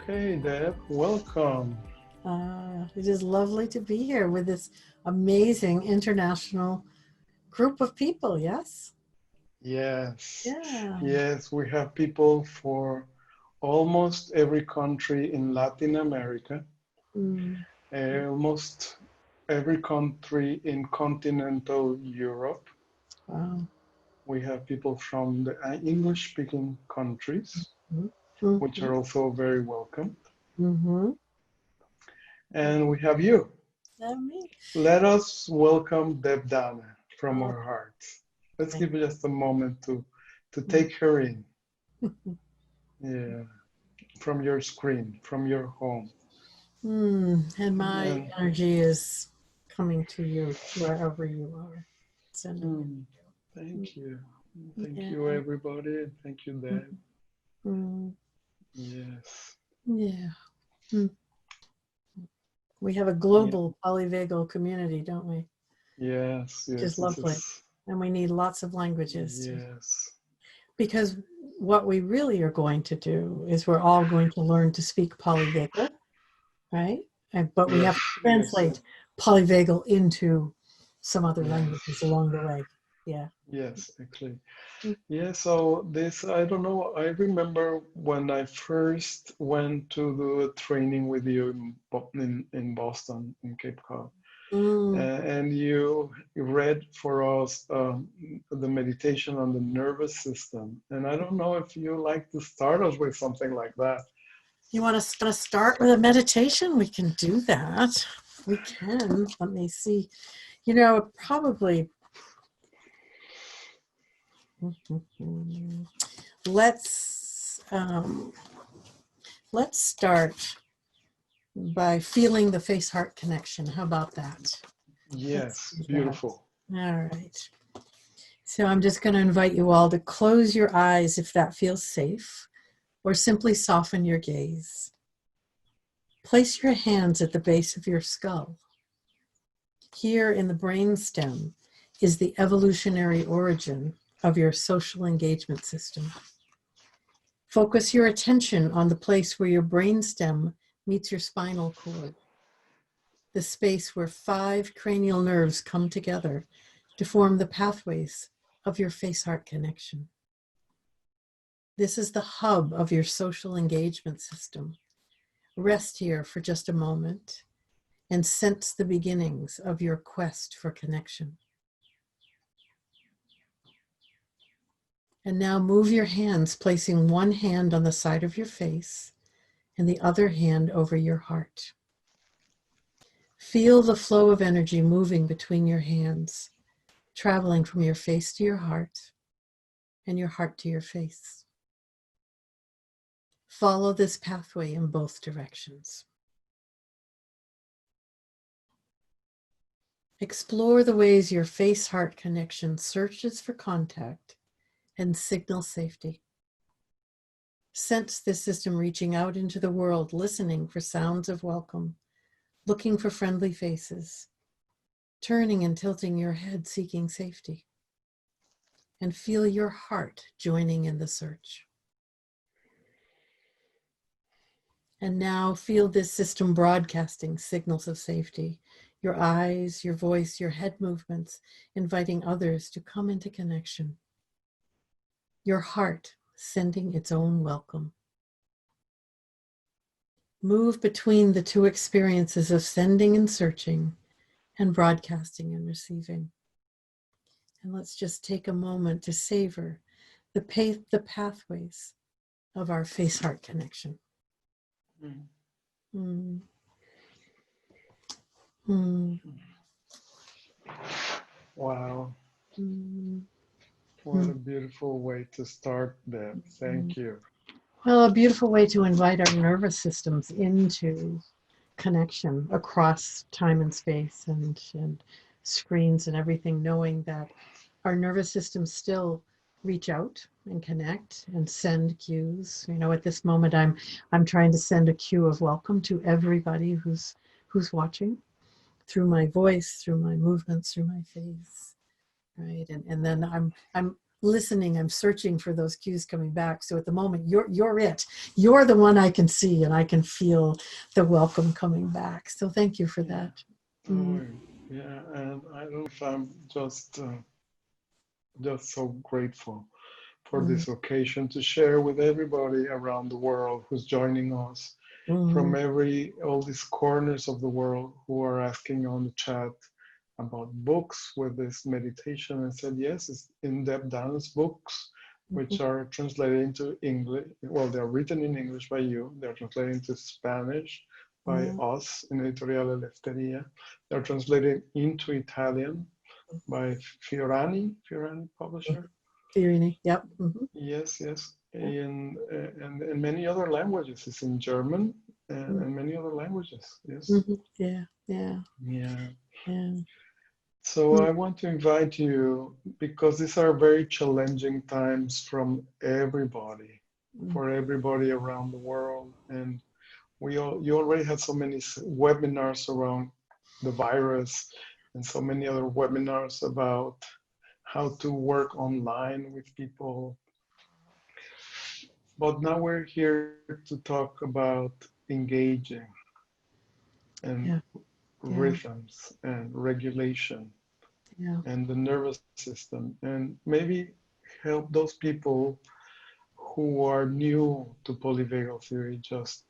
Okay, Deb, welcome. It is lovely to be here with this amazing international group of people, yes? Yes, Yeah. yes, we have people for almost every country in Latin America, Mm. almost every country in continental Europe. Wow. We have people from the English-speaking countries, which Mm-hmm. are also very welcome. Mm-hmm. And we have you. That me. Let us welcome Deb Dana from Oh, our hearts. Let's thank give you just a moment to you. take her in. Yeah. From your screen, from your home. And my And energy is coming to you wherever you are. Sending it mm, to thank you. you. Thank Yeah. you, everybody. Thank you, Deb. Mm. Yes. Yeah. Mm. We have a Yeah. global polyvagal community, don't we? Yes. Which is Yes. This lovely. is. And we need lots of languages to, Yes. because what we really are going to do is we're all going to learn to speak polyvagal, right? But we Yes. have to Yes. translate polyvagal into some other languages Yes. along the way. Yeah. Yes. Actually. Yeah. So this, I don't know. I remember when I first went to do a training with you in Boston, in Cape Cod. Mm. And you read for us the meditation on the nervous system. And I don't know if you like to start us with something like that. You want to start with a meditation? We can do that. We can. Let me see. Probably. Let's start by feeling the face-heart connection. How about that? Let's Yes, do that. beautiful. All right. So I'm just going to invite you all to close your eyes if that feels safe, or simply soften your gaze. Place your hands at the base of your skull. Here in the brainstem is the evolutionary origin of your social engagement system. Focus your attention on the place where your brainstem meets your spinal cord, the space where 5 cranial nerves come together to form the pathways of your face-heart connection. This is the hub of your social engagement system. Rest here for just a moment and sense the beginnings of your quest for connection. And now move your hands, placing one hand on the side of your face and the other hand over your heart. Feel the flow of energy moving between your hands, traveling from your face to your heart and your heart to your face. Follow this pathway in both directions. Explore the ways your face-heart connection searches for contact and signals safety. Sense this system reaching out into the world, listening for sounds of welcome, looking for friendly faces, turning and tilting your head, seeking safety. And feel your heart joining in the search. And now feel this system broadcasting signals of safety. Your eyes, your voice, your head movements, inviting others to come into connection. Your heart sending its own welcome. Move between the two experiences of sending and searching, and broadcasting and receiving. And let's just take a moment to savor the pathways of our face-heart connection. Mm. Mm. Mm. Wow. Mm. What a beautiful way to start, Deb. Mm. Thank you. Well, a beautiful way to invite our nervous systems into connection across time and space and screens and everything, knowing that our nervous systems still reach out and connect and send cues. At this moment, I'm trying to send a cue of welcome to everybody who's watching through my voice, through my movements, through my face, right? And then I'm listening, I'm searching for those cues coming back. So at the moment, you're it. You're the one I can see, and I can feel the welcome coming back. So thank you for Yeah. that. Oh, yeah. And I don't know if I'm just so grateful for Mm, this occasion to share with everybody around the world who's joining us from mm, all these corners of the world who are asking on the chat about books with this meditation. And said, yes, it's in Deb Dana's books, mhm, which are translated into English. Well, they're written in English by you. They're translated into Spanish by mm, us in Editorial Eleftheria. They're translated into Italian by Fiorani mm. publisher. Firini, yep. Mhm, Yes, yes. yep, And in many other languages. It's in German mm, and many other languages. Yes. mhm, yeah, yeah, Yeah. yeah. So Mm, I want to invite you because these are very challenging times mm, for everybody around the world. And you already had so many webinars around the virus and so many other webinars about how to work online with people. But now we're here to talk about engaging and yeah, yeah, rhythms and regulation yeah. and the nervous system, and maybe help those people who are new to polyvagal theory just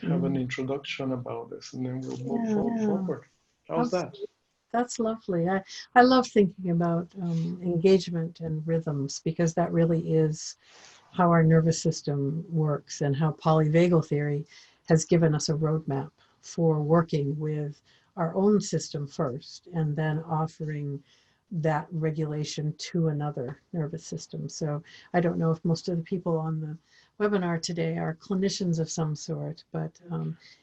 have an Mm, introduction about this, and then we'll move yeah, yeah. forward. How's that? Absolutely. That's lovely. I love thinking about engagement and rhythms because that really is how our nervous system works and how polyvagal theory has given us a roadmap for working with our own system first and then offering that regulation to another nervous system. So I don't know if most of the people on the webinar today are clinicians of some sort, but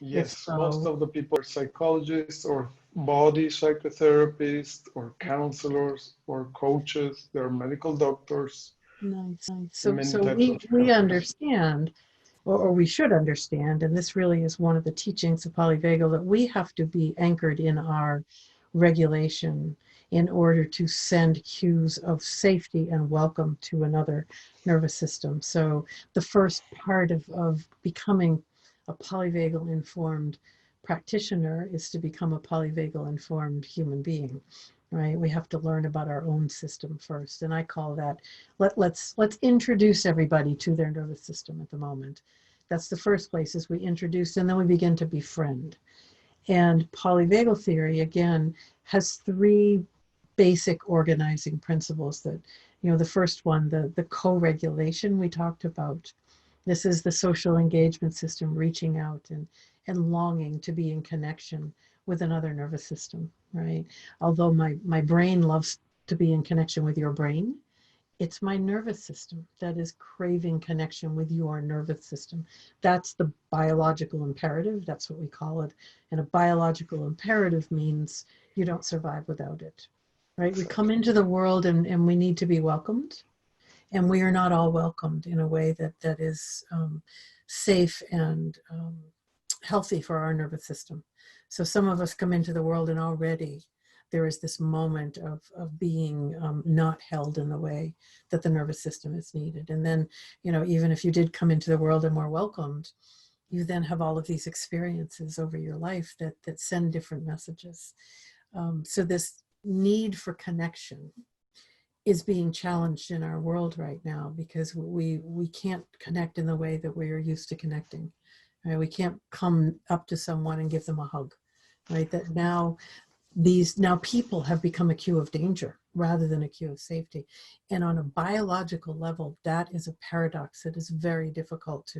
if Yes, most so, of the people are psychologists or body psychotherapists or counselors or coaches. They're medical doctors nice, nice. and So, many so types we of we helpers. understand, or we should understand, and this really is one of the teachings of polyvagal, that we have to be anchored in our regulation in order to send cues of safety and welcome to another nervous system. So the first part of becoming a polyvagal informed practitioner is to become a polyvagal informed human being, right? We have to learn about our own system first, and I call that let's introduce everybody to their nervous system at the moment. That's the first place, is we introduce, and then we begin to befriend. And polyvagal theory, again, has three basic organizing principles that, the first one, the co-regulation we talked about. This is the social engagement system reaching out and longing to be in connection with another nervous system, right? Although my brain loves to be in connection with your brain, it's my nervous system that is craving connection with your nervous system. That's the biological imperative. That's what we call it. And a biological imperative means you don't survive without it, right? We come Exactly. into the world and we need to be welcomed. And we are not all welcomed in a way that is safe and healthy for our nervous system. So some of us come into the world and already there is this moment of being not held in the way that the nervous system is needed. And then, even if you did come into the world and were welcomed, you then have all of these experiences over your life that send different messages. So this need for connection is being challenged in our world right now because we can't connect in the way that we are used to connecting. Right? We can't come up to someone and give them a hug. Right? That now people have become a cue of danger rather than a cue of safety. And on a biological level, that is a paradox that is very difficult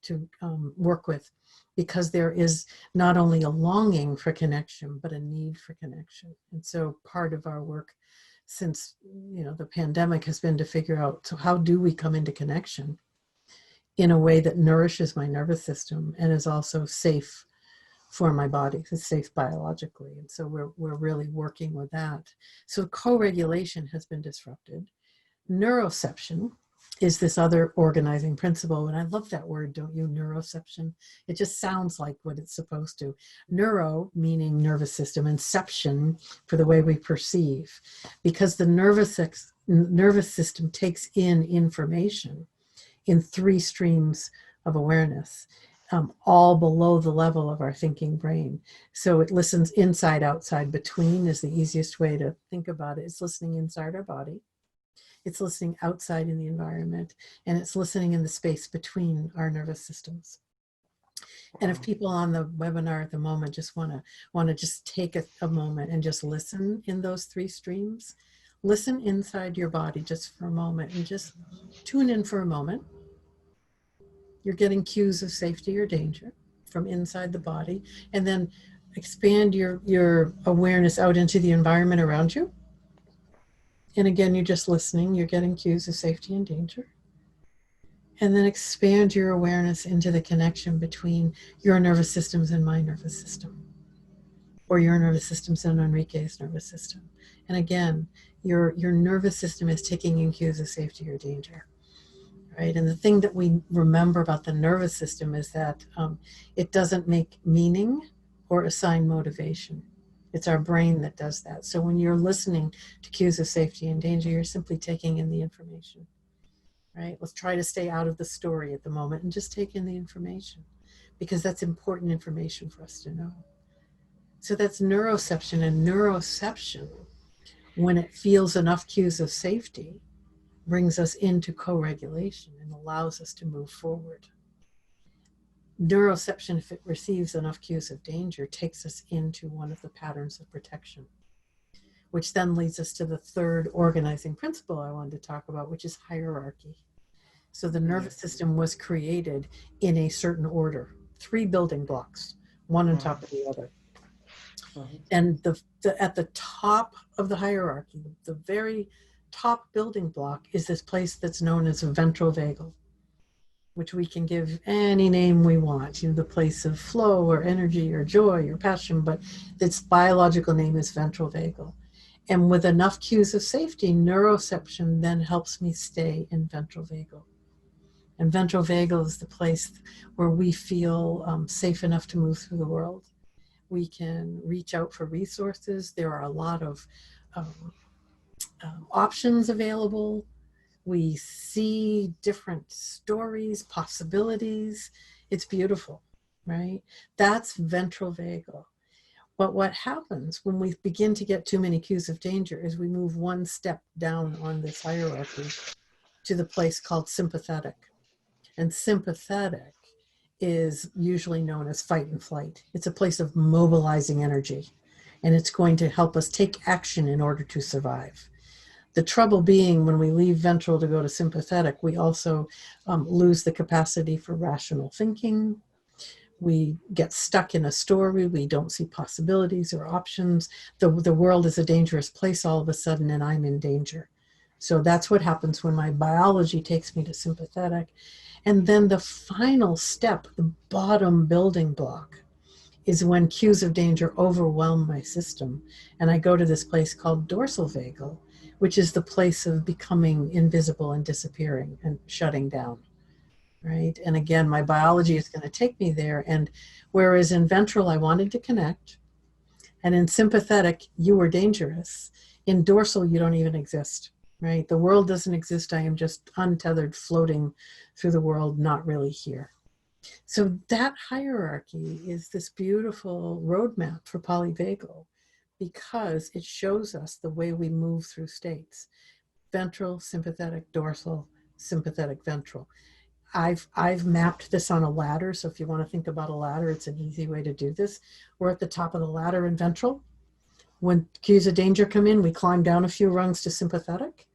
to work with, because there is not only a longing for connection, but a need for connection. And so part of our work since the pandemic has been to figure out, so how do we come into connection in a way that nourishes my nervous system and is also safe for my body. It's safe biologically. And so we're really working with that. So co-regulation has been disrupted. Neuroception is this other organizing principle. And I love that word, don't you? Neuroception. It just sounds like what it's supposed to. Neuro meaning nervous system, and ception for the way we perceive, because the nervous system takes in information in 3 streams of awareness, all below the level of our thinking brain. So it listens inside, outside, between is the easiest way to think about it. It's listening inside our body. It's listening outside in the environment, and it's listening in the space between our nervous systems. And if people on the webinar at the moment just want to just take a moment and just listen in those 3 streams, listen inside your body just for a moment and just tune in for a moment. You're getting cues of safety or danger from inside the body, and then expand your awareness out into the environment around you. And again, you're just listening, you're getting cues of safety and danger. And then expand your awareness into the connection between your nervous systems and my nervous system, or your nervous systems and Enrique's nervous system. And again, your nervous system is taking in cues of safety or danger, right? And the thing that we remember about the nervous system is that it doesn't make meaning or assign motivation. It's our brain that does that. So when you're listening to cues of safety and danger, you're simply taking in the information, right? Let's try to stay out of the story at the moment and just take in the information, because that's important information for us to know. So that's neuroception. And neuroception, when it feels enough cues of safety, brings us into co-regulation and allows us to move forward. Neuroception, if it receives enough cues of danger, takes us into one of the patterns of protection, which then leads us to the 3rd organizing principle I wanted to talk about, which is hierarchy. So the nervous system was created in a certain order, 3 building blocks, one on top of the other. And at the top of the hierarchy, the very top building block, is this place that's known as ventral vagal, which we can give any name we want, the place of flow or energy or joy or passion, but its biological name is ventral vagal. And with enough cues of safety, neuroception then helps me stay in ventral vagal. And ventral vagal is the place where we feel safe enough to move through the world. We can reach out for resources. There are a lot of options available. We see different stories, possibilities. It's beautiful, right? That's ventral vagal. But what happens when we begin to get too many cues of danger is we move one step down on this hierarchy to the place called sympathetic. And sympathetic is usually known as fight and flight. It's a place of mobilizing energy, and it's going to help us take action in order to survive. The trouble being, when we leave ventral to go to sympathetic, we also lose the capacity for rational thinking. We get stuck in a story. We don't see possibilities or options. The world is a dangerous place all of a sudden, and I'm in danger. So that's what happens when my biology takes me to sympathetic. And then the final step, the bottom building block, is when cues of danger overwhelm my system. And I go to this place called dorsal vagal, which is the place of becoming invisible and disappearing and shutting down, right? And again, my biology is going to take me there. And whereas in ventral, I wanted to connect, and in sympathetic, you were dangerous, in dorsal, you don't even exist, right? The world doesn't exist. I am just untethered, floating through the world, not really here. So that hierarchy is this beautiful roadmap for polyvagal, because it shows us the way we move through states: ventral, sympathetic, dorsal, sympathetic, ventral. I've mapped this on a ladder. So if you want to think about a ladder, it's an easy way to do this. We're at the top of the ladder in ventral. When cues of danger come in, we climb down a few rungs to sympathetic.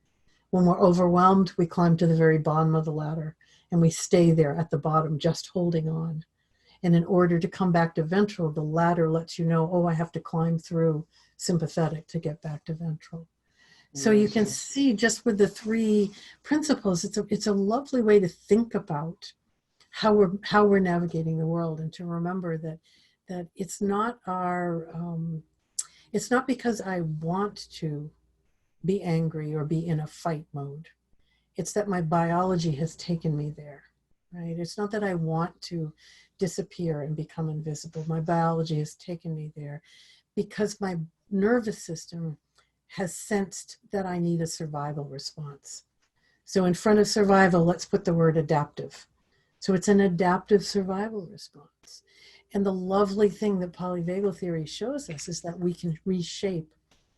When we're overwhelmed, we climb to the very bottom of the ladder, and we stay there at the bottom, just holding on. And in order to come back to ventral, the ladder lets you know, oh, I have to climb through sympathetic to get back to ventral. So you can see, just with the 3 principles, it's a lovely way to think about how we're navigating the world, and to remember that it's not it's not because I want to be angry or be in a fight mode. It's that my biology has taken me there, right? It's not that I want to disappear and become invisible. My biology has taken me there because my nervous system has sensed that I need a survival response. So in front of survival, let's put the word adaptive. So it's an adaptive survival response. And the lovely thing that polyvagal theory shows us is that we can reshape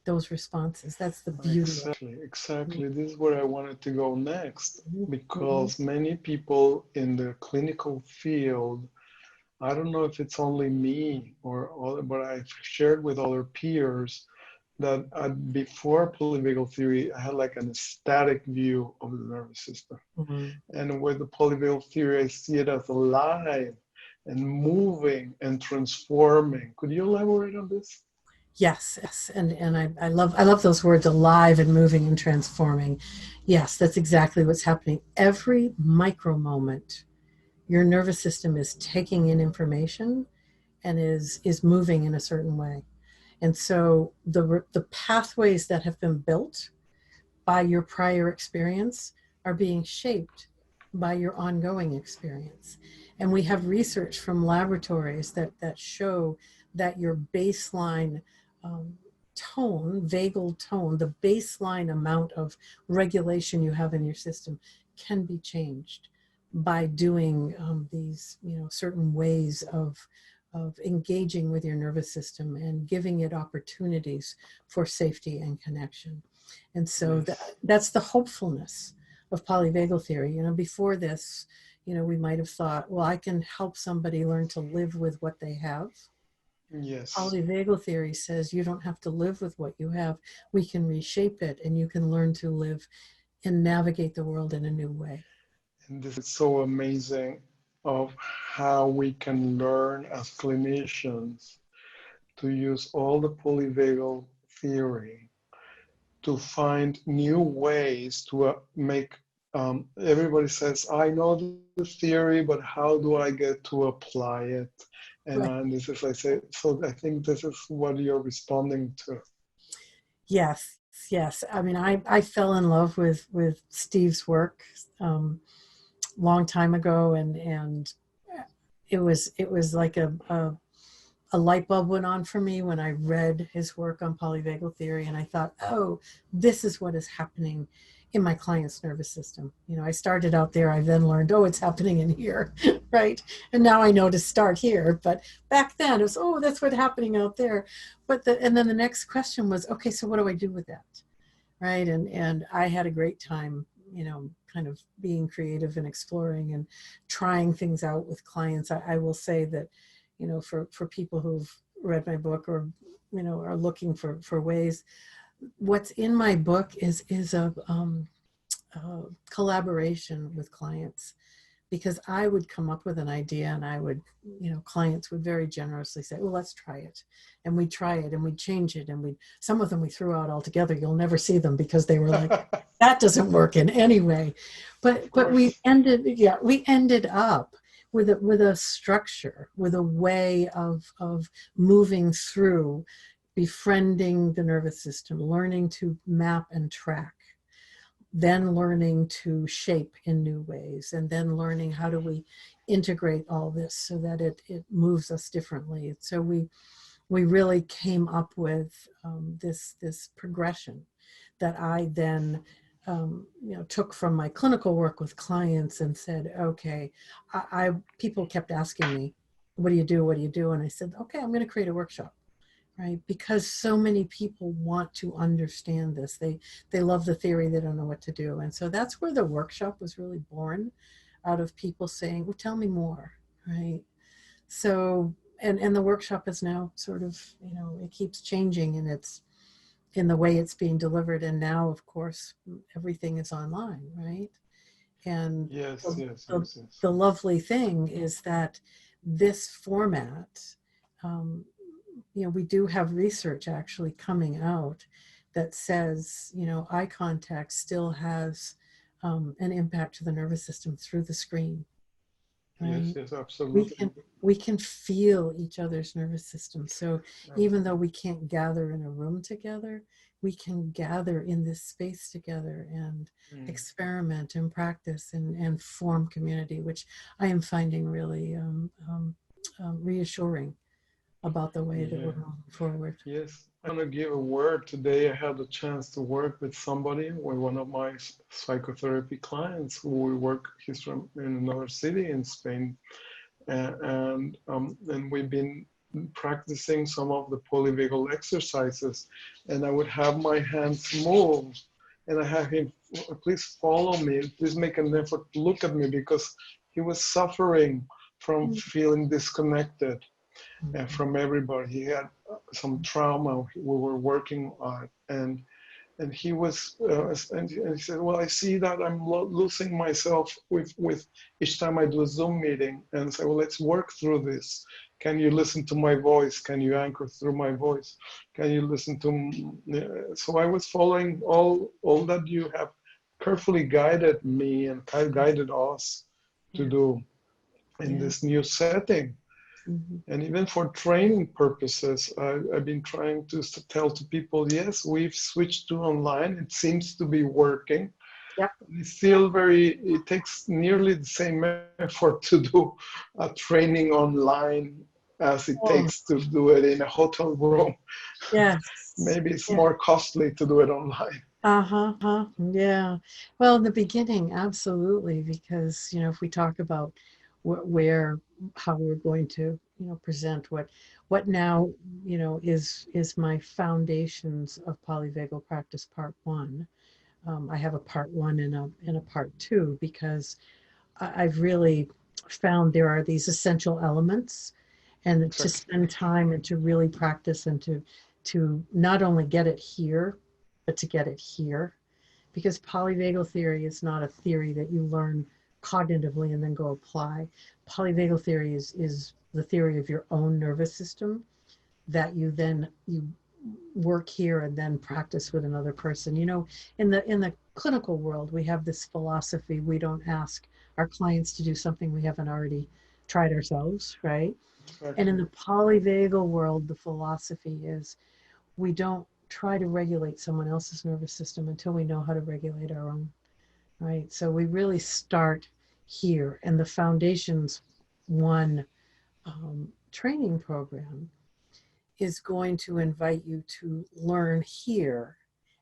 those responses. That's the beauty of Exactly, it. exactly. This is where I wanted to go next, Mhm. because many people in the clinical field, I don't know if it's only me or other, but I've shared with other peers that before polyvagal theory, I had like an static view of the nervous system. Mhm. And with the polyvagal theory, I see it as alive and moving and transforming. Could you elaborate on this? Yes, yes. And I love those words, alive and moving and transforming. Yes, that's exactly what's happening. Every micro moment, your nervous system is taking in information and is moving in a certain way. And so the pathways that have been built by your prior experience are being shaped by your ongoing experience. And we have research from laboratories that show that your baseline um, tone, vagal tone, the baseline amount of regulation you have in your system can be changed by doing these, certain ways of engaging with your nervous system and giving it opportunities for safety and connection. And so Yes. that's the hopefulness of polyvagal theory. Before this, we might have thought, well, I can help somebody learn to live with what they have. Yes. Polyvagal theory says you don't have to live with what you have. We can reshape it and you can learn to live and navigate the world in a new way. And this is so amazing of how we can learn as clinicians to use all the polyvagal theory to find new ways to make everybody says, I know the theory, but how do I get to apply it? And Right. this is, I say, so I think this is what you're responding to. Yes, yes. I mean, I fell in love with Steve's work long time ago, and it was like a light bulb went on for me when I read his work on polyvagal theory, and I thought, oh, this is what is happening in my client's nervous system. I started out there, I then learned, oh, it's happening in here, right? And now I know to start here. But back then it was, oh, that's what's happening out there. And then the next question was, okay, so what do I do with that? Right. And I had a great time, kind of being creative and exploring and trying things out with clients. I will say that, for people who've read my book or, are looking for ways, what's in my book is a collaboration with clients, because I would come up with an idea and I would, clients would very generously say, well, let's try it. And we try it and we change it. And some of them we threw out altogether. You'll never see them because they were like, Of that doesn't work in any way. But we course. ended up with a structure, with a way of moving through befriending the nervous system, learning to map and track, then learning to shape in new ways, and then learning how do we integrate all this so that it moves us differently. So we really came up with this progression that I then took from my clinical work with clients and said, okay, people kept asking me, what do you do? What do you do? And I said, okay, I'm going to create a workshop, right? Because so many people want to understand this. They love the theory, they don't know what to do. And so that's where the workshop was really born, out of people saying, well, tell me more, right? So and the workshop is now sort of, it keeps changing in the way it's being delivered. And now, of course, everything is online, right? And Yes, the, yes, the, yes, yes. the lovely thing is that this format, um, we do have research actually coming out that says, eye contact still has an impact to the nervous system through the screen. Yes, right? yes, we absolutely. can we can feel each other's nervous system. So even though we can't gather in a room together, we can gather in this space together and Mm. experiment and practice and form community, which I am finding really reassuring about the way that we're Yeah. moving forward. Yes, I want to give a word. Today I had a chance to work with somebody, with one of my psychotherapy clients who we work, he's from in another city in Spain. And we've been practicing some of the polyvagal exercises. And I would have my hands move and I have him, please follow me, please make an effort to look at me because he was suffering from feeling disconnected from everybody. He had some trauma we were working on, and he was and he said, well, I see that I'm losing myself with each time I do a Zoom meeting, and say, well, let's work through this. Can you listen to my voice? Can you anchor through my voice? Can you listen to so I was following all that you have carefully guided me and guided us to Yeah, do in yeah. this new setting. Mhm. And even for training purposes, I've been trying to tell to people, yes, we've switched to online. It seems to be working. Yep. It's still it takes nearly the same effort to do a training online as it Oh, takes to do it in a hotel room. yes. Maybe it's more costly to do it online. Uh-huh, yeah. Well, in the beginning, absolutely, because, if we talk about where, how we're going to, present what now, is my foundations of polyvagal practice part one. I have a part one and a part two because I've really found there are these essential elements and to Exactly. spend time and to really practice and to not only get it here, but to get it here because polyvagal theory is not a theory that you learn cognitively and then go apply. Polyvagal theory is the theory of your own nervous system that you work here and then practice with another person. In the clinical world, we have this philosophy: we don't ask our clients to do something we haven't already tried ourselves, right? And in Exactly. the polyvagal world, the philosophy is we don't try to regulate someone else's nervous system until we know how to regulate our own, right? So we really start here. And the Foundations One training program is going to invite you to learn here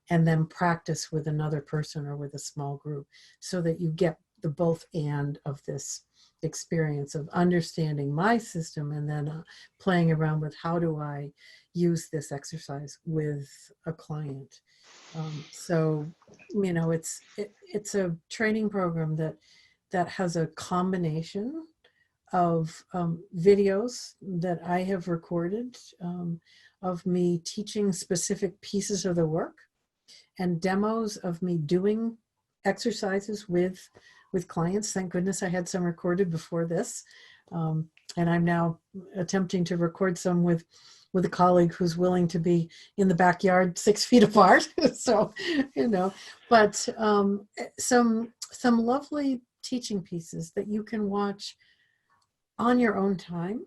and then practice with another person or with a small group so that you get the both and of this experience of understanding my system and then playing around with how do I use this exercise with a client. So it's a training program that has a combination of videos that I have recorded of me teaching specific pieces of the work and demos of me doing exercises with clients. Thank goodness I had some recorded before this. And I'm now attempting to record some with a colleague who's willing to be in the backyard 6 feet apart. So, but some lovely teaching pieces that you can watch on your own time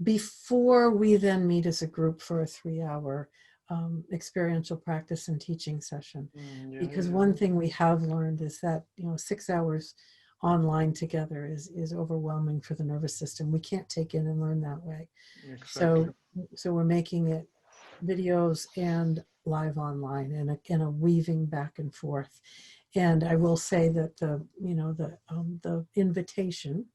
before we then meet as a group for a 3 hour experiential practice and teaching session. Yeah, Because yeah, one thing we have learned is that 6 hours online together is overwhelming for the nervous system. We can't take in and learn that way. exactly. So we're making it videos and live online and a weaving back and forth. And I will say that the invitation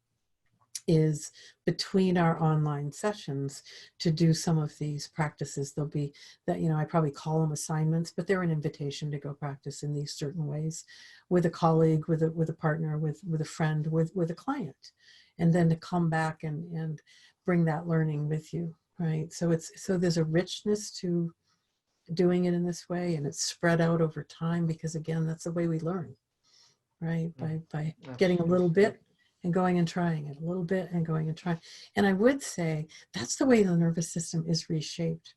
is between our online sessions to do some of these practices. There'll be that, I probably call them assignments, but they're an invitation to go practice in these certain ways with a colleague, with a partner, with a friend, with a client, and then to come back and bring that learning with you, right? So there's a richness to doing it in this way, and it's spread out over time because again, that's the way we learn, right? By getting a little Absolutely. bit and going and trying it, a little bit and going and trying. And I would say that's the way the nervous system is reshaped.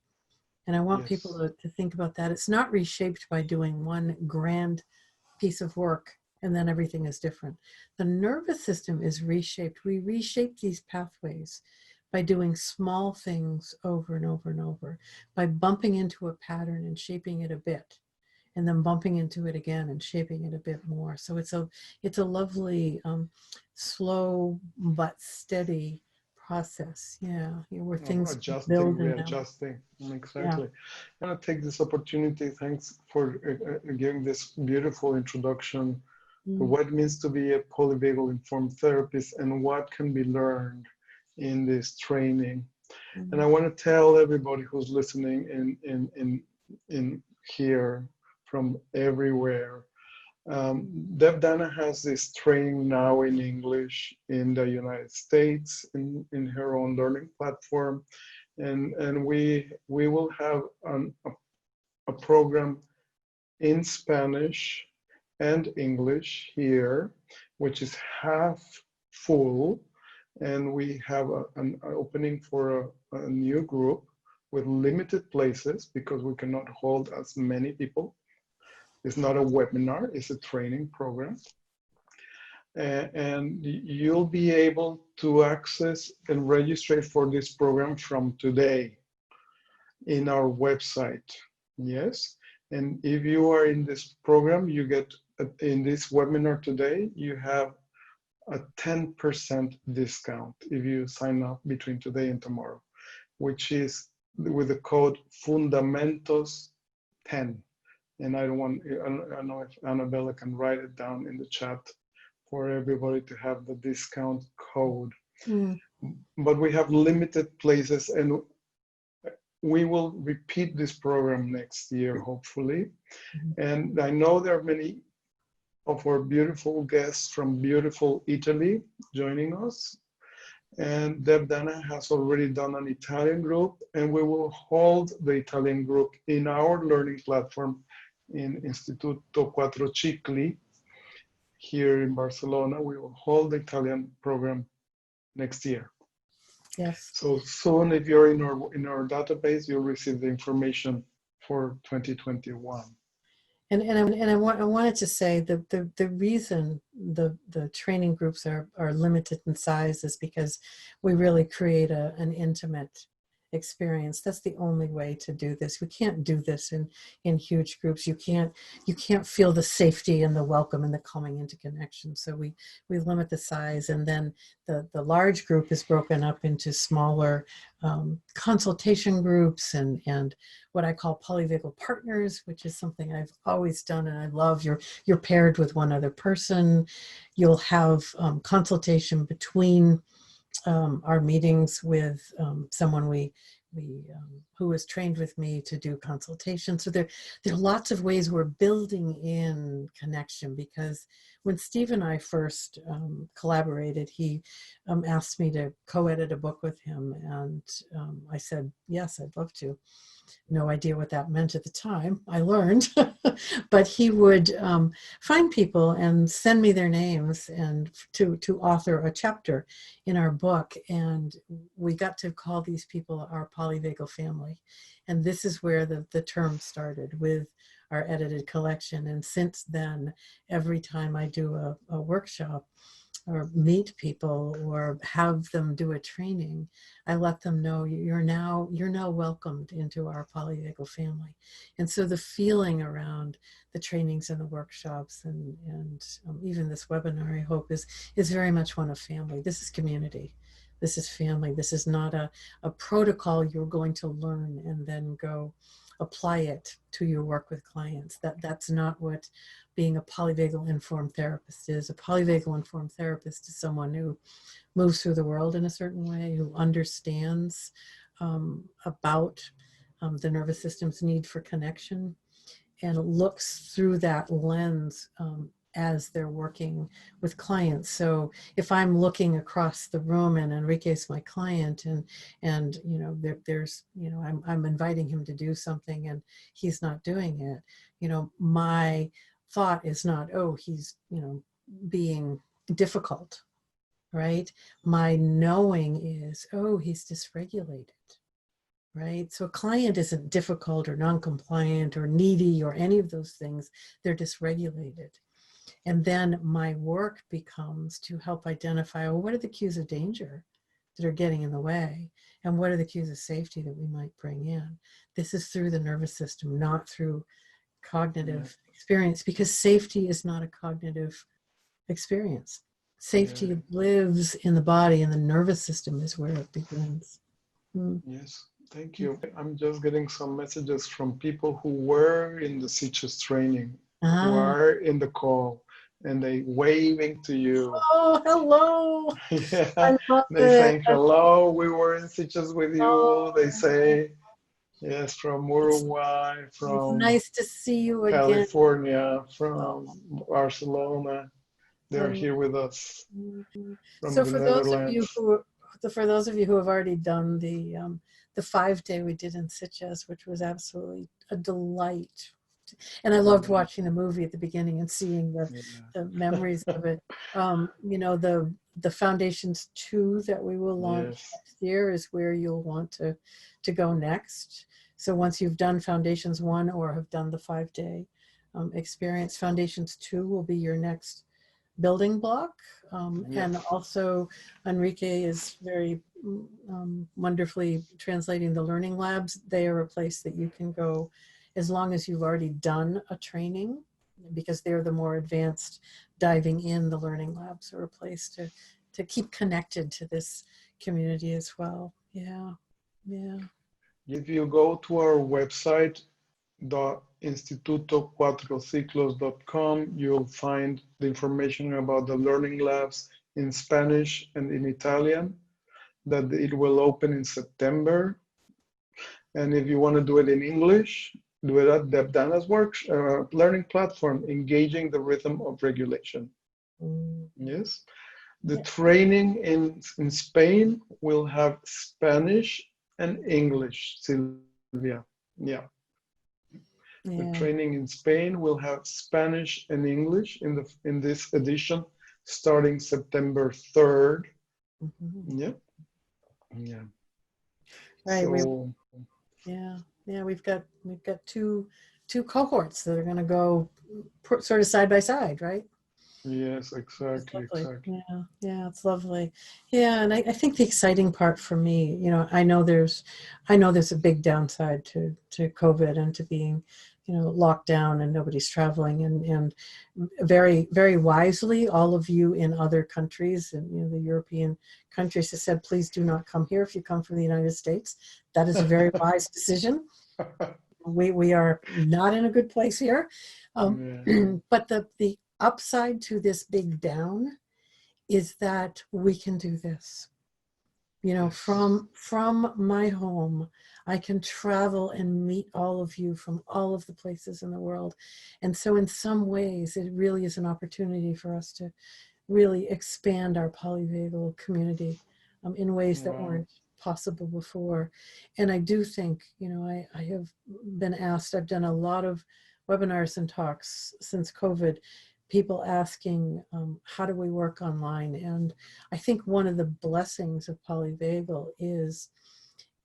And I want people Yes. to think about that. It's not reshaped by doing one grand piece of work and then everything is different. The nervous system is reshaped. We reshape these pathways by doing small things over and over and over, by bumping into a pattern and shaping it a bit, and then bumping into it again and shaping it a bit more. So it's a lovely, slow but steady process. Yeah, where things Adjusting, build and build. readjusting. Yeah. Exactly. I'm going to take this opportunity. Thanks for giving this beautiful introduction to Mm. what it means to be a polyvagal informed therapist and what can be learned in this training. And I want to tell everybody who's listening in here from everywhere. Deb Dana has this training now in English in the United States in her own learning platform. And we will have a program in Spanish and English here, which is half full. And we have an opening for a new group with limited places because we cannot hold as many people. It's not a webinar, it's a training program. And you'll be able to access and register for this program from today in our website. Yes. And if you are in this program, you get in this webinar today, you have a 10% discount if you sign up between today and tomorrow, which is with the code Fundamentos 10. And I don't know if Annabella can write it down in the chat for everybody to have the discount code. Mm. But we have limited places, and we will repeat this program next year, hopefully. And I know there are many of our beautiful guests from beautiful Italy joining us. And Deb Dana has already done an Italian group, and we will hold the Italian group in our learning platform in Instituto Quattro Cicli here in Barcelona. We will hold the Italian program next year. Yes. So soon, if you're in our database, you'll receive the information for 2021. And I wanted to say that the reason the training groups are limited in size is because we really create an intimate experience. That's the only way to do this. We can't do this in huge groups. You can't feel the safety and the welcome and the coming into connection. So we limit the size, and then the large group is broken up into smaller consultation groups and what I call polyvagal partners, which is something I've always done and I love. You're paired with one other person. You'll have consultation between our meetings with someone who is trained with me to do consultation. So there are lots of ways we're building in connection, because when Steve and I first collaborated, he asked me to co-edit a book with him, and I said, yes, I'd love to. No idea what that meant at the time. I learned, but he would find people and send me their names and to author a chapter in our book. And we got to call these people our polyvagal family. And this is where the term started, with our edited collection. And since then, every time I do a workshop or meet people or have them do a training, I let them know you're now welcomed into our polyvagal family. And so the feeling around the trainings and the workshops and even this webinar, I hope, is very much one of family. This is community. This is family. This is not a protocol you're going to learn and then go apply it to your work with clients. That's not what being a polyvagal informed therapist is. A polyvagal informed therapist is someone who moves through the world in a certain way, who understands about the nervous system's need for connection, and looks through that lens as they're working with clients. So if I'm looking across the room and Enrique's my client, and you know there's you know I'm inviting him to do something and he's not doing it, you know, my thought is not, oh, he's being difficult, right? My knowing is, oh, he's dysregulated. Right? So a client isn't difficult or non-compliant or needy or any of those things. They're dysregulated. And then my work becomes to help identify, well, what are the cues of danger that are getting in the way? And what are the cues of safety that we might bring in? This is through the nervous system, not through cognitive experience, because safety is not a cognitive experience. Safety lives in the body, and the nervous system is where it begins. Yes, thank you. I'm just getting some messages from people who were in the Sitges training, who are in the call, and they waving to you. Oh, hello. Yeah, I love they it. saying hello. We were in Sitges with you. They say yes, from Uruguay, It's from nice to see you again. California, from Barcelona. They're here with us from So the for those of Netherlands. you who have already done the 5-day we did in Sitges, which was absolutely a delight, and I loved watching the movie at the beginning and seeing the memories of it. You know, the Foundations 2 that we will launch next year is where you'll want to go next. So once you've done Foundations 1 or have done the 5-day experience, Foundations 2 will be your next building block. And also Enrique is very wonderfully translating the learning labs. They are a place that you can go as long as you've already done a training, because they're the more advanced. Diving in, the learning labs are a place to keep connected to this community as well. Yeah. If you go to our website, instituto4ciclos.com, you'll find the information about the learning labs in Spanish and in Italian, that it will open in September. And if you want to do it in English, do it at Deb Dana's learning platform, Engaging the Rhythm of Regulation. Yes. The training in Spain will have Spanish and English, Sylvia. Yeah. The training in Spain will have Spanish and English in this edition, starting September 3rd. Yeah. Right. So, we've got two cohorts that are going to go sort of side by side, right? Yes, exactly. Yeah, it's lovely. Yeah, and I think the exciting part for me, you know, I know there's a big downside to COVID and to being, you know, locked down and nobody's traveling, and very, very wisely, all of you in other countries and, you know, the European countries have said, please do not come here if you come from the United States. That is a very wise decision. We are not in a good place here. But the upside to this big down is that we can do this. You know, from my home, I can travel and meet all of you from all of the places in the world. And so in some ways, it really is an opportunity for us to really expand our polyvagal community in ways that weren't possible before. And I do think, you know, I have been asked, I've done a lot of webinars and talks since COVID, people asking, how do we work online? And I think one of the blessings of polyvagal is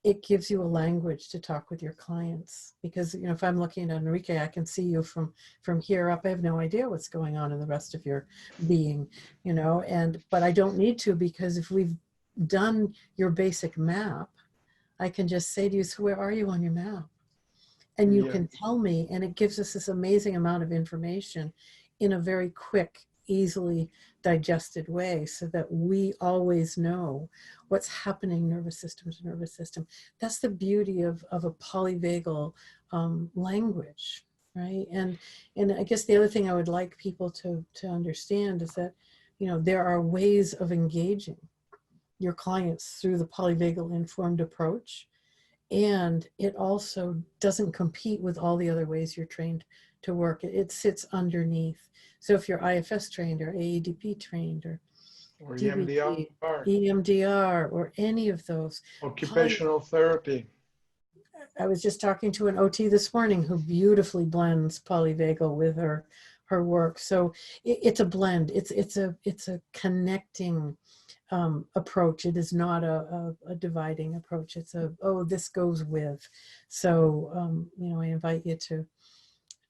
it gives you a language to talk with your clients, because, you know, if I'm looking at Enrique, I can see you from here up. I have no idea what's going on in the rest of your being, you know, but I don't need to, because if we've done your basic map, I can just say to you, so where are you on your map? And you can tell me, and it gives us this amazing amount of information in a very quick, easily digested way, so that we always know what's happening nervous system to nervous system. That's the beauty of a polyvagal language, right? And I guess the other thing I would like people to understand is that, you know, there are ways of engaging your clients through the Polyvagal Informed approach. And it also doesn't compete with all the other ways you're trained to work. It sits underneath. So if you're IFS trained or AEDP trained or DBT, EMDR, or any of those. Occupational therapy. I was just talking to an OT this morning who beautifully blends polyvagal with her work. So it's a blend. It's a connecting approach. It is not a dividing approach. It's this goes with. So, you know, I invite you to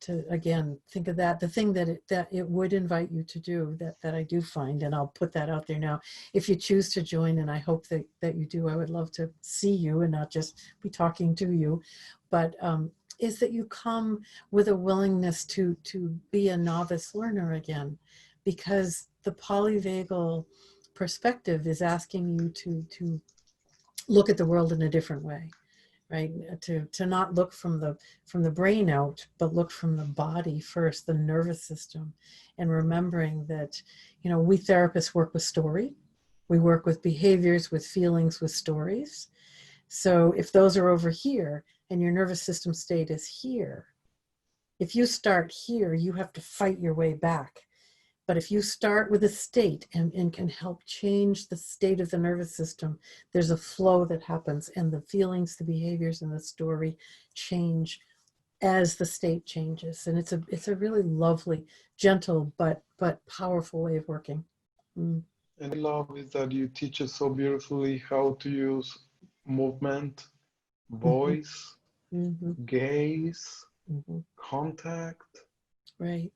to again, think of that. The thing that it would invite you to do that I do find, and I'll put that out there now. If you choose to join, and I hope that you do, I would love to see you and not just be talking to you, but is that you come with a willingness to be a novice learner again, because the polyvagal perspective is asking you to look at the world in a different way, right? To not look from the brain out, but look from the body first, the nervous system, and remembering that, we therapists work with story, we work with behaviors, with feelings, with stories. So if those are over here and your nervous system state is here, if you start here, you have to fight your way back. But if you start with a state and can help change the state of the nervous system, there's a flow that happens, and the feelings, the behaviors, and the story change as the state changes. And it's a really lovely, gentle, but powerful way of working. And I love is that you teach us so beautifully how to use movement, voice, gaze, contact, right,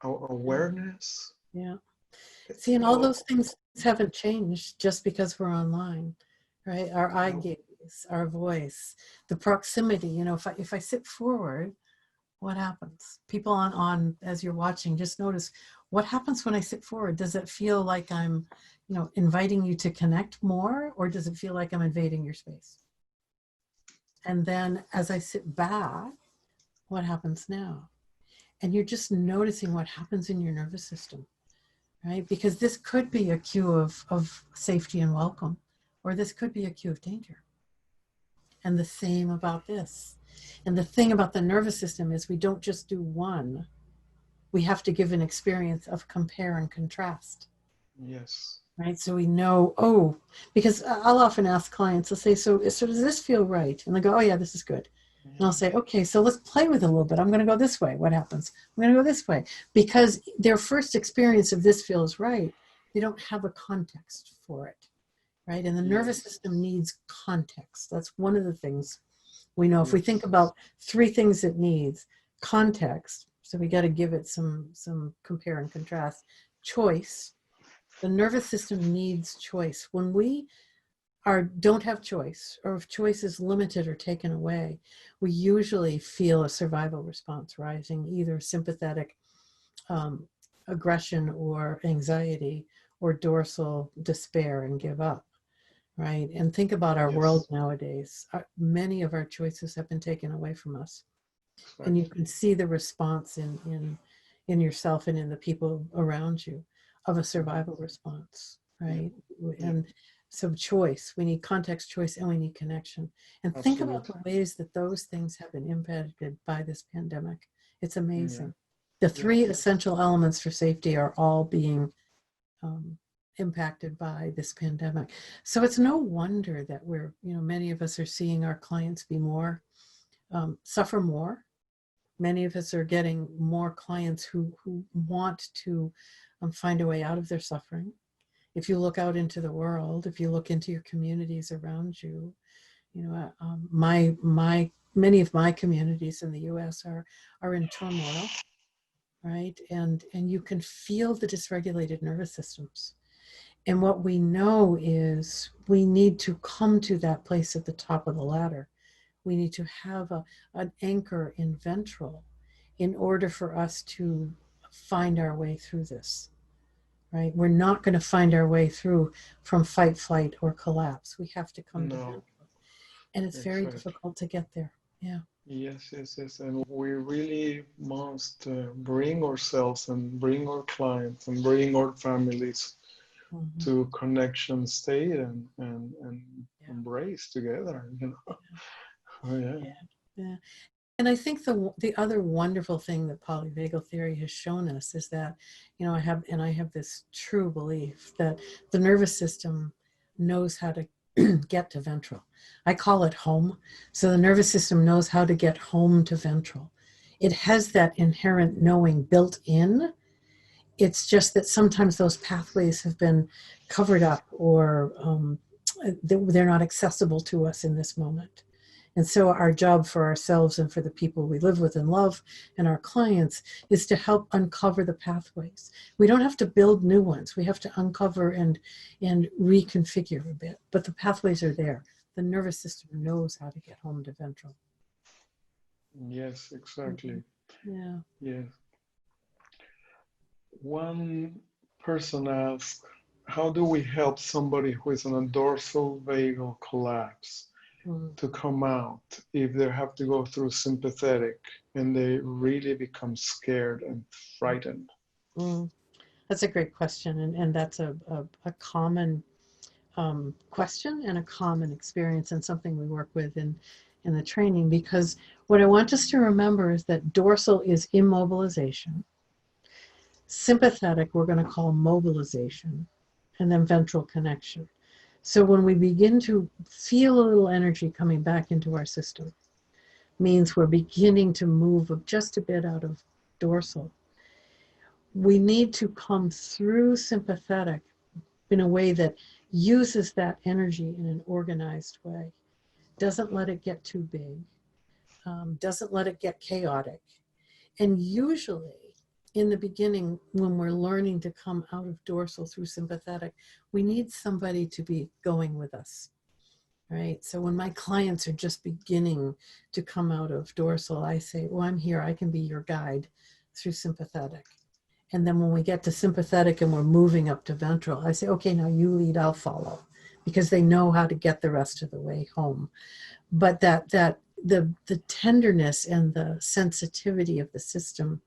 awareness. Yeah. See, and all those things haven't changed just because we're online, right? Our eye gaze, our voice, the proximity. If I sit forward, what happens? People on as you're watching, just notice what happens when I sit forward. Does it feel like I'm, inviting you to connect more, or does it feel like I'm invading your space? And then as I sit back, what happens now? And you're just noticing what happens in your nervous system. Right? Because this could be a cue of safety and welcome, or this could be a cue of danger. And the same about this. And the thing about the nervous system is we don't just do one. We have to give an experience of compare and contrast. Yes. Right? So we know, because I'll often ask clients, I'll say, so does this feel right? And they go, oh yeah, this is good. And I'll say, okay, so let's play with it a little bit. I'm going to go this way. What happens? I'm going to go this way. Because their first experience of this feels right, they don't have a context for it, right? And the nervous system needs context. That's one of the things we know. If we think about 3 things it needs: context, so we got to give it some compare and contrast. Choice. The nervous system needs choice. When we don't have choice, or if choice is limited or taken away, we usually feel a survival response rising, either sympathetic aggression or anxiety, or dorsal despair and give up, right? And think about our world nowadays. Many of our choices have been taken away from us. Exactly. And you can see the response in yourself and in the people around you of a survival response, right? And so choice, we need context, choice, and we need connection. And think about the ways that those things have been impacted by this pandemic. It's amazing. The 3 essential elements for safety are all being impacted by this pandemic. So it's no wonder that many of us are seeing our clients be more, suffer more. Many of us are getting more clients who want to find a way out of their suffering. If you look out into the world, if you look into your communities around you, many of my communities in the U.S. are in turmoil, right? And you can feel the dysregulated nervous systems. And what we know is we need to come to that place at the top of the ladder. We need to have an anchor in ventral in order for us to find our way through this. Right? We're not going to find our way through from fight, flight, or collapse. We have to come to ventral. And it's very difficult to get there. Yeah. Yes. And we really must bring ourselves and bring our clients and bring our families to connection state and embrace together. Yeah. And I think the other wonderful thing that polyvagal theory has shown us is that, I have this true belief that the nervous system knows how to get to ventral. I call it home. So the nervous system knows how to get home to ventral. It has that inherent knowing built in. It's just that sometimes those pathways have been covered up, or they're not accessible to us in this moment. And so our job for ourselves and for the people we live with and love and our clients is to help uncover the pathways. We don't have to build new ones. We have to uncover and reconfigure a bit, but the pathways are there. The nervous system knows how to get home to ventral. Yes, exactly. Yeah. Yes. One person asked, how do we help somebody who is on a dorsal vagal collapse to come out if they have to go through sympathetic and they really become scared and frightened? That's a great question. And that's a common question and a common experience and something we work with in the training, because what I want us to remember is that dorsal is immobilization. Sympathetic, we're going to call mobilization, and then ventral connection. So when we begin to feel a little energy coming back into our system, means we're beginning to move just a bit out of dorsal. We need to come through sympathetic in a way that uses that energy in an organized way, doesn't let it get too big, doesn't let it get chaotic. And usually in the beginning, when we're learning to come out of dorsal through sympathetic, we need somebody to be going with us, right? So when my clients are just beginning to come out of dorsal, I say, well, I'm here, I can be your guide through sympathetic. And then when we get to sympathetic and we're moving up to ventral, I say, okay, now you lead, I'll follow, because they know how to get the rest of the way home. But the tenderness and the sensitivity of the system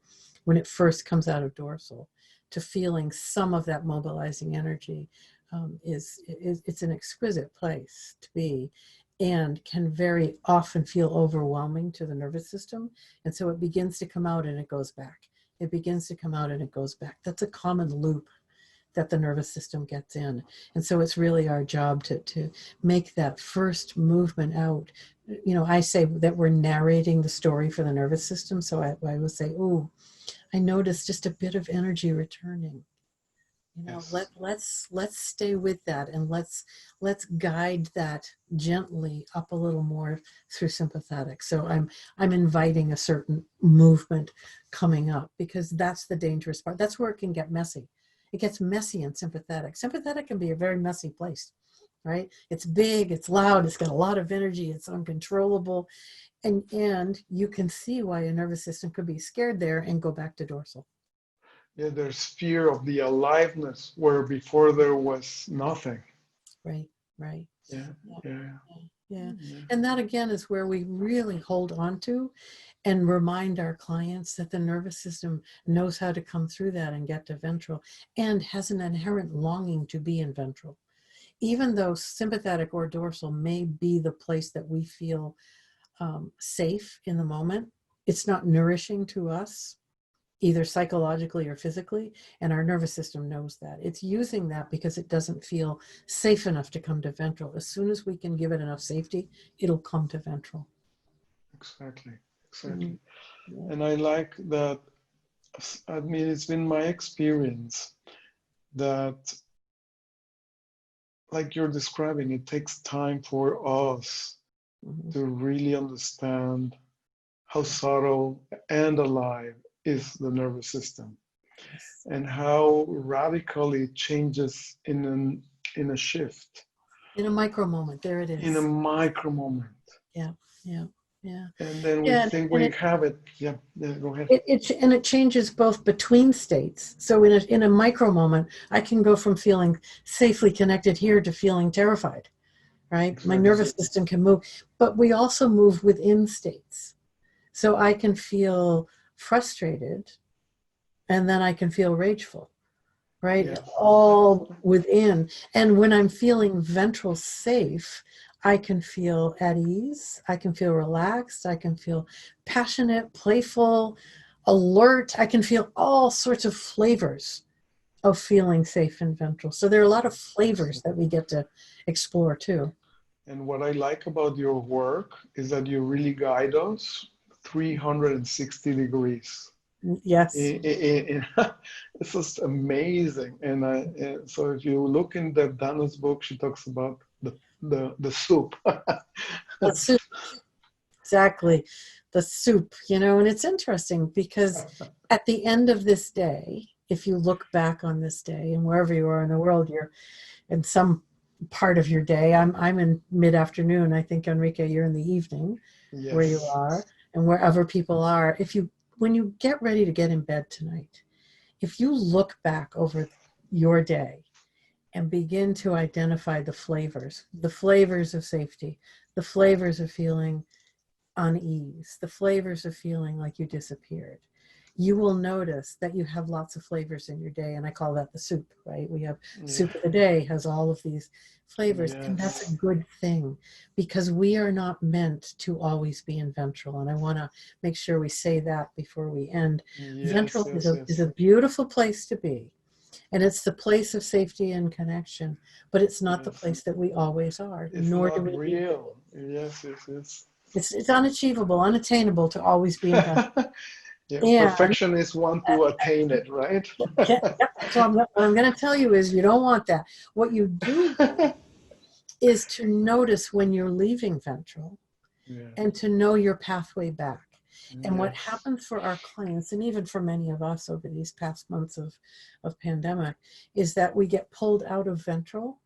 when it first comes out of dorsal to feeling some of that mobilizing energy it's an exquisite place to be, and can very often feel overwhelming to the nervous system. And so it begins to come out and it goes back. It begins to come out and it goes back. That's a common loop that the nervous system gets in. And so it's really our job to make that first movement out. You know, I say that we're narrating the story for the nervous system. So I will say, oh, I noticed just a bit of energy returning. You know, Yes. let's stay with that, and let's guide that gently up a little more through sympathetic. So I'm inviting a certain movement coming up, because that's the dangerous part. That's where it can get messy. It gets messy in sympathetic. Sympathetic can be a very messy place, right? It's big, it's loud, it's got a lot of energy, it's uncontrollable, and you can see why a nervous system could be scared there and go back to dorsal. Yeah, there's fear of the aliveness where before there was nothing. Right, right. Yeah, Yeah, yeah, yeah. yeah. And that again is where we really hold on to and remind our clients that the nervous system knows how to come through that and get to ventral, and has an inherent longing to be in ventral. Even though sympathetic or dorsal may be the place that we feel safe in the moment, it's not nourishing to us, either psychologically or physically, and our nervous system knows that. It's using that because it doesn't feel safe enough to come to ventral. As soon as we can give it enough safety, it'll come to ventral. Exactly, Mm, exactly. yeah. And I like that. I mean, it's been my experience that, like you're describing, it takes time for us Mm-hmm. to really understand how subtle and alive is the nervous system, Yes. and how radically it changes in a shift, In a micro moment, there it in a is. micro moment. Yeah, yeah, yeah. And then we Yeah, think and we have it. Yeah, yeah, go ahead. it changes both between states. So in a micro moment, I can go from feeling safely connected here to feeling terrified, right? My Exactly. nervous system can move, but we also move within states. So I can feel frustrated, and then I can feel rageful, right? Yes. All within. And when I'm feeling ventral safe, I can feel at ease, I can feel relaxed, I can feel passionate, playful, alert. I can feel all sorts of flavors of feeling safe in ventral. So there are a lot of flavors that we get to explore too. And what I like about your work is that you really guide us 360 degrees. Yes. It's just amazing. And so if you look in Deb Dana's book, she talks about the soup. Let's see. exactly. The soup, and it's interesting because at the end of this day, if you look back on this day and wherever you are in the world, you're in some part of your day. I'm in mid-afternoon. I think, Enrique, you're in the evening where you Yes. are, and wherever people are. When you get ready to get in bed tonight, if you look back over your day and begin to identify the flavors of safety, the flavors of feeling unease, the flavors of feeling like you disappeared, you will notice that you have lots of flavors in your day. And I call that the soup, right? We have Yeah. soup of the day has all of these flavors. And that's a Yes. good thing because we are not meant to always be in ventral. And I want to make sure we say that before we end. Yes. Ventral Yes. is Yes. a beautiful place to be. And it's the place of safety and connection, but it's not the Yes. place that we always are, It's nor do not we need to real. be. Yes. Yes. Yes. It's unachievable, unattainable to always be in ventral. Yeah. And Perfectionists want to attain it, right? yep. So what I'm going to tell you is you don't want that. What you do is to notice when you're leaving ventral Yeah. and to know your pathway back. And what Yes. happens for our clients, and even for many of us over these past months of pandemic, is that we get pulled out of ventral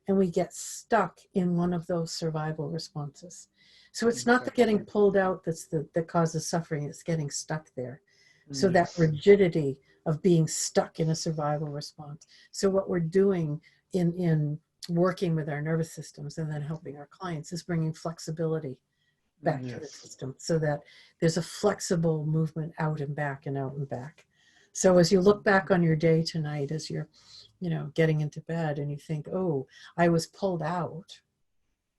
and we get stuck in one of those survival responses. So it's not the getting Exactly. pulled out that causes suffering, it's getting stuck there. So that Yes. rigidity of being stuck in a survival response. So what we're doing in working with our nervous systems and then helping our clients is bringing flexibility back to the Yes. system so that there's a flexible movement out and back and out and back. So as you look back on your day tonight, as you're, getting into bed and you think, oh, I was pulled out,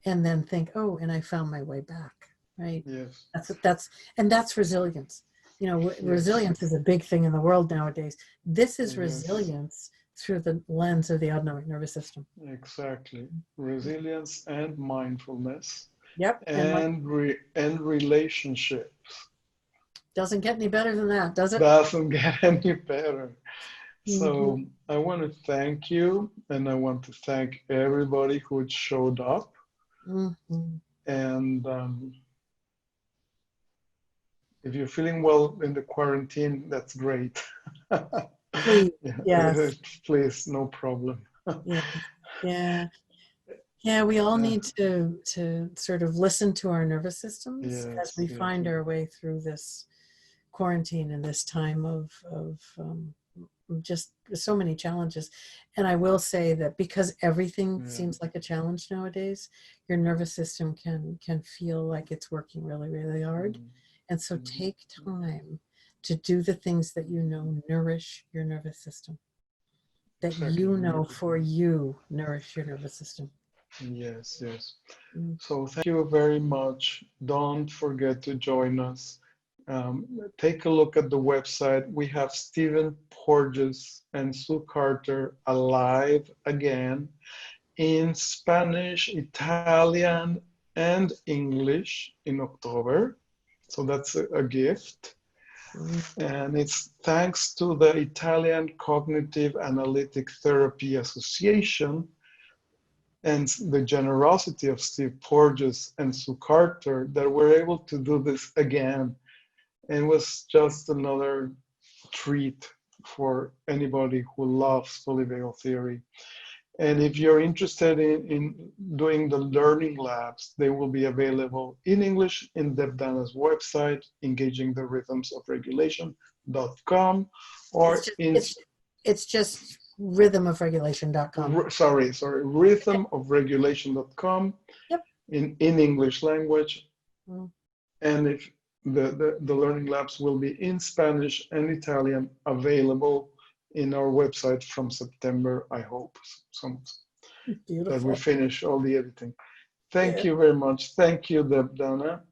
and then think, oh, and I found my way back, right? Yes. That's resilience. Yes. Resilience is a big thing in the world nowadays. This is Yes. resilience through the lens of the autonomic nervous system. Exactly. Resilience and mindfulness Yep. And like, and relationship doesn't get any better than that, does it? doesn't get any better. Mm-hmm. So I want to thank you, and I want to thank everybody who showed up. Mm-hmm. And if you're feeling well in the quarantine, that's great. Please, Yeah, yes, please, no problem. yeah, yeah, yeah. We all Yeah. need to sort of listen to our nervous systems as Yes, we yes, find our way through this quarantine and this time of just so many challenges. And I will say that because everything yeah. seems like a challenge nowadays, your nervous system can feel like it's working really, really hard. Mm, And so mm, take time to do the things that nourish your nervous system, that exactly. for you nourish your nervous system. Yes, yes. Mm. So thank you very much. Don't forget to join us. Take a look at the website. We have Stephen Porges and Sue Carter alive again in Spanish, Italian, and English in October. So that's a gift. Mm. And it's thanks to the Italian Cognitive Analytic Therapy Association and the generosity of Steve Porges and Sue Carter that we're able to do this again. And it was just another treat for anybody who loves polyvagal theory. And if you're interested in doing the learning labs, they will be available in English in Deb Dana's website, engagingtheRhythmsOfRegulation.com, It's or just in, it's just rhythmofregulation.com. rhythmofregulation.com Yep. in English language. Mm. And if the learning labs will be in Spanish and Italian available in our website from September, I hope, that we Beautiful. finish all the editing. Thank Yeah. you very much. Thank you, Deb Dana.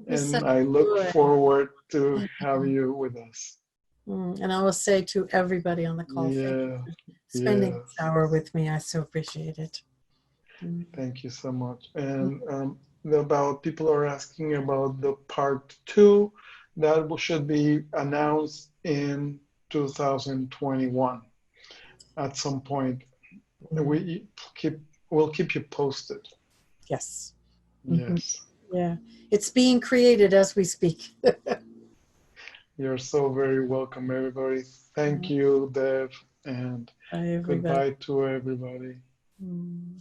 It was And such I look joy. forward to have you with us. And I will say to everybody on the call, thank you Yeah, for spending this yes. hour with me. I so appreciate it. Mm. Thank you so much. Mm. And about people are asking about the part two that should be announced in 2021 at some point. Mm. We keep we'll keep you posted. Yes. Mhm. Yes. Yeah. It's being created as we speak. You're so very welcome, everybody. Thank you, Deb, and Bye, everybody. goodbye to everybody. Mm.